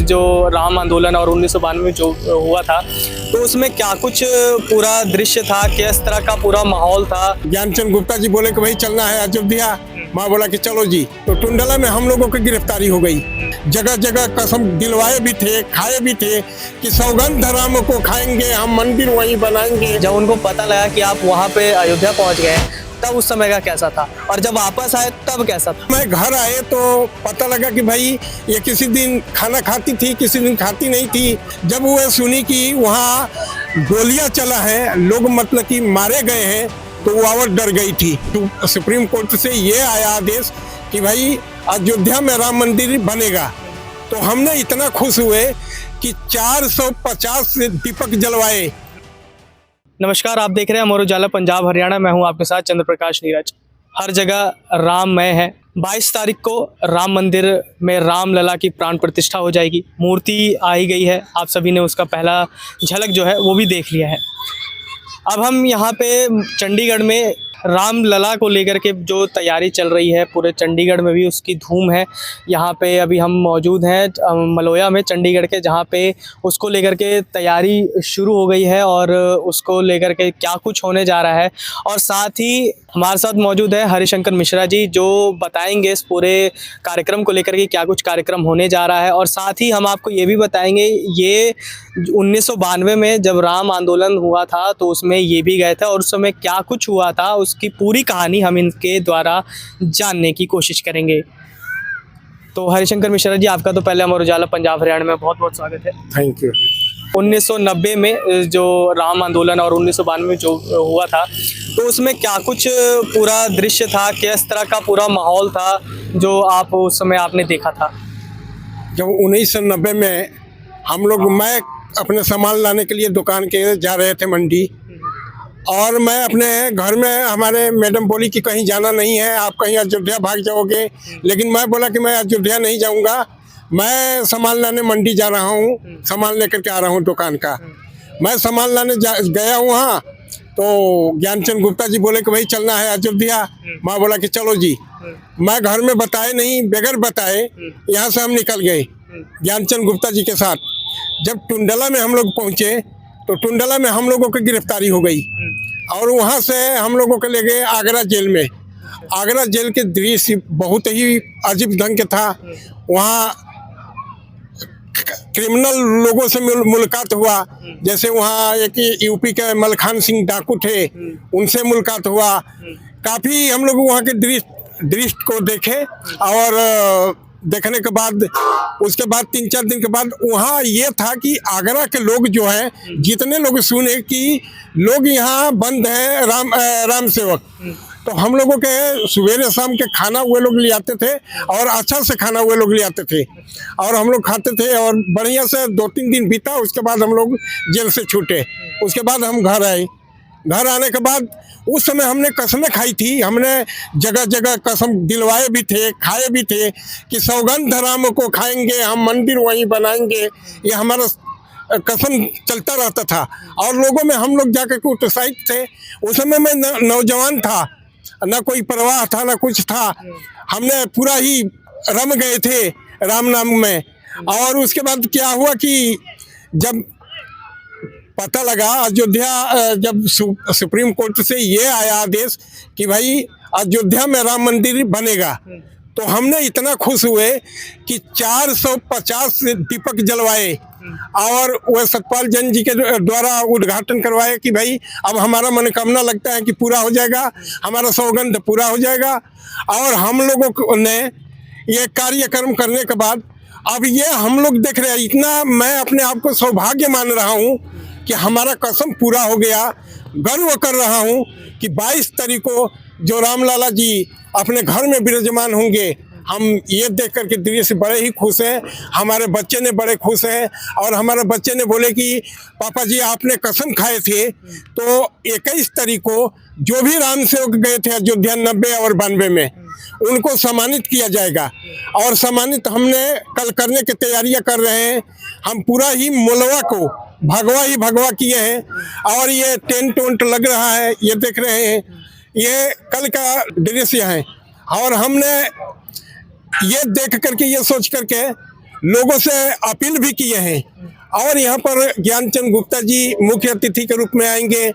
जो राम आंदोलन और 1992 में जो हुआ था, तो उसमें क्या कुछ पूरा दृश्य था, किस तरह का पूरा माहौल था? ज्ञानचंद गुप्ता जी बोले कि भाई चलना है अयोध्या। माँ बोला कि चलो जी। तो टुंडला में हम लोगों की गिरफ्तारी हो गई। जगह जगह कसम दिलवाए भी थे, खाए भी थे कि सौगंध राम को खाएंगे, हम मंदिर वहीं बनाएंगे। जब उनको पता लगा कि आप वहाँ पे अयोध्या पहुँच गए, तब उस समय का कैसा था, और जब वापस आए तब कैसा था? मैं घर आए तो पता लगा कि भाई ये किसी दिन खाना खाती थी, किसी दिन खाती नहीं थी। जब वो सुनी कि वहाँ गोलियां चला है, लोग मतलब कि मारे गए हैं, तो वो और डर गई थी। तो सुप्रीम कोर्ट से ये आया आदेश कि भाई अयोध्या में राम मंदिर बनेगा। तो हमने इतना खुश हुए कि 450 दीपक जलवाए। नमस्कार, आप देख रहे हैं अमर उजाला पंजाब हरियाणा। मैं हूं आपके साथ चंद्र प्रकाश नीरज। हर जगह राममय है। 22 तारीख को राम मंदिर में राम लला की प्राण प्रतिष्ठा हो जाएगी। मूर्ति आई गई है, आप सभी ने उसका पहला झलक जो है वो भी देख लिया है। अब हम यहाँ पे चंडीगढ़ में राम लला को लेकर के जो तैयारी चल रही है, पूरे चंडीगढ़ में भी उसकी धूम है। यहाँ पे अभी हम मौजूद हैं मलोया में, चंडीगढ़ के, जहाँ पे उसको लेकर के तैयारी शुरू हो गई है और उसको लेकर के क्या कुछ होने जा रहा है। और साथ ही हमारे साथ मौजूद है हरिशंकर मिश्रा जी, जो बताएंगे इस पूरे कार्यक्रम को लेकर के क्या कुछ कार्यक्रम होने जा रहा है। और साथ ही हम आपको ये भी बताएंगे, ये 1992 में जब राम आंदोलन हुआ था तो उसमें ये भी गए थे और उस समय क्या कुछ हुआ था, उसकी पूरी कहानी हम इनके द्वारा जानने की कोशिश करेंगे। तो हरिशंकर मिश्रा जी, आपका तो पहले अमर उजाला पंजाब हरियाणा में बहुत बहुत स्वागत है। Thank you. 1990 में जो राम आंदोलन और 1992 में जो हुआ था, तो उसमें क्या कुछ पूरा दृश्य था, किस तरह का पूरा माहौल था जो आप उस समय आपने देखा था? जब 1990 में हम लोग, मैं अपने सामान लाने के लिए दुकान के जा रहे थे मंडी, और मैं अपने घर में, हमारे मैडम बोली कि कहीं जाना नहीं है, आप कहीं अयोध्या भाग जाओगे। लेकिन मैं बोला कि मैं अयोध्या नहीं जाऊंगा, मैं सामान लाने मंडी जा रहा हूँ, सामान लेकर के आ रहा हूँ दुकान का। मैं सामान लाने गया हूँ वहाँ, तो ज्ञानचंद गुप्ता जी बोले कि भाई चलना है अयोध्या। माँ बोला कि चलो जी। मैं घर में बताए नहीं, बगैर बताए यहाँ से हम निकल गए ज्ञानचंद गुप्ता जी के साथ। जब टुंडला में हम लोग पहुँचे तो टुंडला में हम लोगों की गिरफ्तारी हो गई और वहाँ से हम लोगों को ले गए आगरा जेल में। आगरा जेल के दृश्य बहुत ही अजीब ढंग के था। वहाँ क्रिमिनल लोगों से मुलाकात हुआ, जैसे वहाँ एक यूपी के मलखान सिंह डाकू थे, उनसे मुलाकात हुआ। काफ़ी हम लोग वहाँ के दृश्य को देखे, और देखने के बाद उसके बाद 3-4 दिन के बाद वहाँ ये था कि आगरा के लोग जो हैं, जितने लोग सुने कि लोग यहाँ बंद हैं राम सेवक, तो हम लोगों के सवेरे शाम के खाना वो लोग ले आते थे, और अच्छा से खाना वो लोग ले आते थे, और हम लोग खाते थे, और बढ़िया से 2-3 दिन बीता। उसके बाद हम लोग जेल से छूटे। उसके बाद हम घर आए। घर आने के बाद उस समय हमने कसमें खाई थी, हमने जगह जगह कसम दिलवाए भी थे, खाए भी थे कि सौगंध राम को खाएंगे, हम मंदिर वहीं बनाएंगे। ये हमारा कसम चलता रहता था, और लोगों में हम लोग जाकर के उत्साहित थे। उस समय मैं नौजवान था, ना कोई परवाह था, ना कुछ था। हमने पूरा ही रम गए थे राम नाम में। और उसके बाद क्या हुआ कि जब पता लगा अयोध्या, जब सुप्रीम कोर्ट से ये आया आदेश कि भाई अयोध्या में राम मंदिर बनेगा, तो हमने इतना खुश हुए कि 450 दीपक जलवाए, और वह सतपाल जैन जी के द्वारा उद्घाटन करवाए कि भाई अब हमारा मनोकामना लगता है कि पूरा हो जाएगा, हमारा सौगंध पूरा हो जाएगा। और हम लोगों ने ये कार्यक्रम करने के बाद अब ये हम लोग देख रहे हैं, इतना मैं अपने आप को सौभाग्य मान रहा हूँ कि हमारा कसम पूरा हो गया। गर्व कर रहा हूँ कि 22 तारीख को जो रामलला जी अपने घर में विराजमान होंगे, हम ये देख कर के दृश्य बड़े ही खुश हैं। हमारे बच्चे ने बड़े खुश हैं, और हमारे बच्चे ने बोले कि पापा जी आपने कसम खाए थे, तो 21 तारीख को जो भी राम सेवक गए थे अयोध्या 90 और 92 में, उनको सम्मानित किया जाएगा। और सम्मानित हमने कल करने की तैयारियां कर रहे हैं। हम पूरा ही मलवा को भगवा किए हैं, और ये टेंट वेंट लग रहा है, ये देख रहे हैं, ये कल का दृश्य है। और हमने ये देख करके, ये सोच करके लोगों से अपील भी किए हैं। और यहाँ पर ज्ञानचंद गुप्ता जी मुख्य अतिथि के रूप में आएंगे,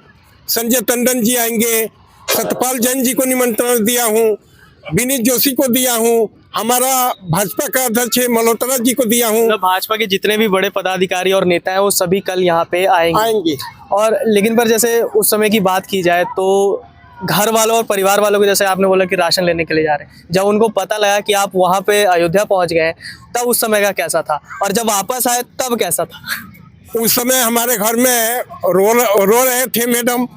संजय टंडन जी आएंगे, सतपाल जैन जी को निमंत्रण दिया हूँ, विनीत जोशी को दिया हूँ, हमारा भाजपा का अध्यक्ष मल्होत्रा जी को दिया हूँ। मतलब भाजपा के जितने भी बड़े पदाधिकारी और नेता हैं वो सभी कल यहाँ पे आएंगे। और लेकिन पर जैसे उस समय की बात की जाए तो घर वालों और परिवार वालों को, जैसे आपने बोला कि राशन लेने के लिए जा रहे हैं, जब उनको पता लगा कि आप वहाँ पे अयोध्या पहुँच गए तब उस समय का कैसा था, और जब वापस आए तब कैसा था? उस समय हमारे घर में रो रहे थे मैडम।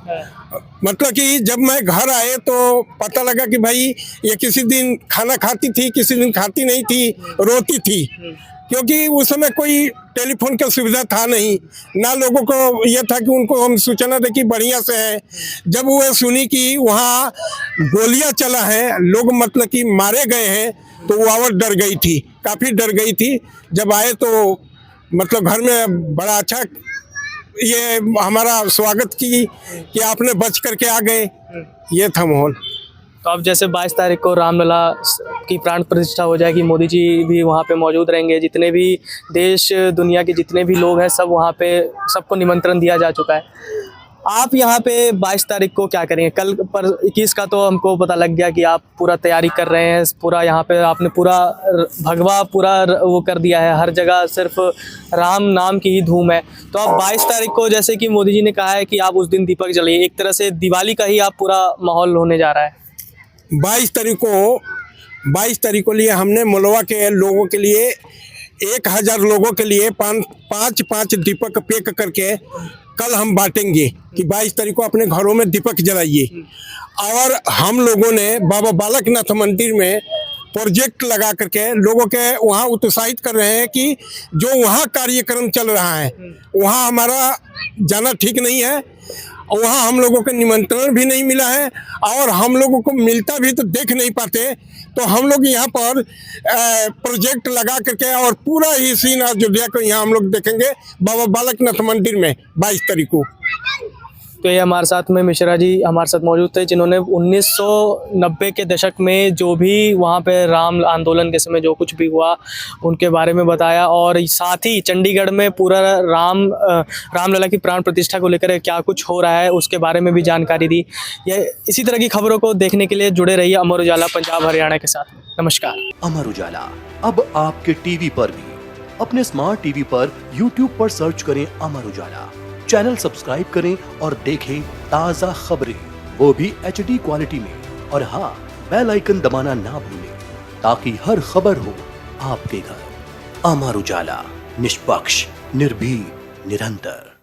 मतलब कि जब मैं घर आए तो पता लगा कि भाई ये किसी दिन खाना खाती थी, किसी दिन खाती नहीं थी, रोती थी। क्योंकि उस समय कोई टेलीफोन का सुविधा था नहीं, ना लोगों को ये था कि उनको हम सूचना दे कि बढ़िया से है। जब वो सुनी कि वहाँ गोलियां चला है, लोग मतलब कि मारे गए हैं, तो वो और डर गई थी, काफ़ी डर गई थी। जब आए तो मतलब घर में बड़ा अच्छा ये हमारा स्वागत की कि आपने बच करके आ गए, ये था माहौल। तो अब जैसे 22 तारीख को रामलला की प्राण प्रतिष्ठा हो जाएगी, मोदी जी भी वहाँ पे मौजूद रहेंगे, जितने भी देश दुनिया के जितने भी लोग हैं सब वहाँ पे, सबको निमंत्रण दिया जा चुका है। आप यहाँ पे 22 तारीख को क्या करेंगे? कल पर 21 का तो हमको पता लग गया कि आप पूरा तैयारी कर रहे हैं, पूरा यहाँ पे आपने पूरा भगवा पूरा वो कर दिया है, हर जगह सिर्फ राम नाम की ही धूम है। तो आप 22 तारीख को, जैसे कि मोदी जी ने कहा है कि आप उस दिन दीपक जलाइए, एक तरह से दिवाली का ही आप पूरा माहौल होने जा रहा है। 22 तारीख को लिए हमने मुलवा के लोगों के लिए 1000 लोगों के लिए पाँच दीपक पैक करके कल हम बांटेंगे कि 22 तारीख को अपने घरों में दीपक जलाइए। और हम लोगों ने बाबा बालकनाथ मंदिर में प्रोजेक्ट लगा करके लोगों के वहाँ उत्साहित कर रहे हैं कि जो वहाँ कार्यक्रम चल रहा है वहाँ हमारा जाना ठीक नहीं है। वहाँ हम लोगों को निमंत्रण भी नहीं मिला है, और हम लोगों को मिलता भी तो देख नहीं पाते। तो हम लोग यहाँ पर प्रोजेक्ट लगा करके और पूरा ही सीन अयोध्या को यहाँ हम लोग देखेंगे बाबा बालकनाथ मंदिर में 22 तारीख को। तो ये हमारे साथ में मिश्रा जी हमारे साथ मौजूद थे, जिन्होंने 1990 के दशक में जो भी वहाँ पे राम आंदोलन के समय जो कुछ भी हुआ उनके बारे में बताया, और साथ ही चंडीगढ़ में पूरा रामलला की प्राण प्रतिष्ठा को लेकर क्या कुछ हो रहा है उसके बारे में भी जानकारी दी। ये इसी तरह की खबरों को देखने के लिए जुड़े रहिए अमर उजाला पंजाब हरियाणा के साथ। नमस्कार। अमर उजाला अब आपके टीवी पर भी। अपने स्मार्ट टीवी पर यूट्यूब पर सर्च करें अमर उजाला, चैनल सब्सक्राइब करें और देखें ताज़ा खबरें, वो भी HD क्वालिटी में। और हाँ, बेल आइकन दबाना ना भूलें ताकि हर खबर हो आपके घर। अमर उजाला, निष्पक्ष, निर्भीक, निरंतर।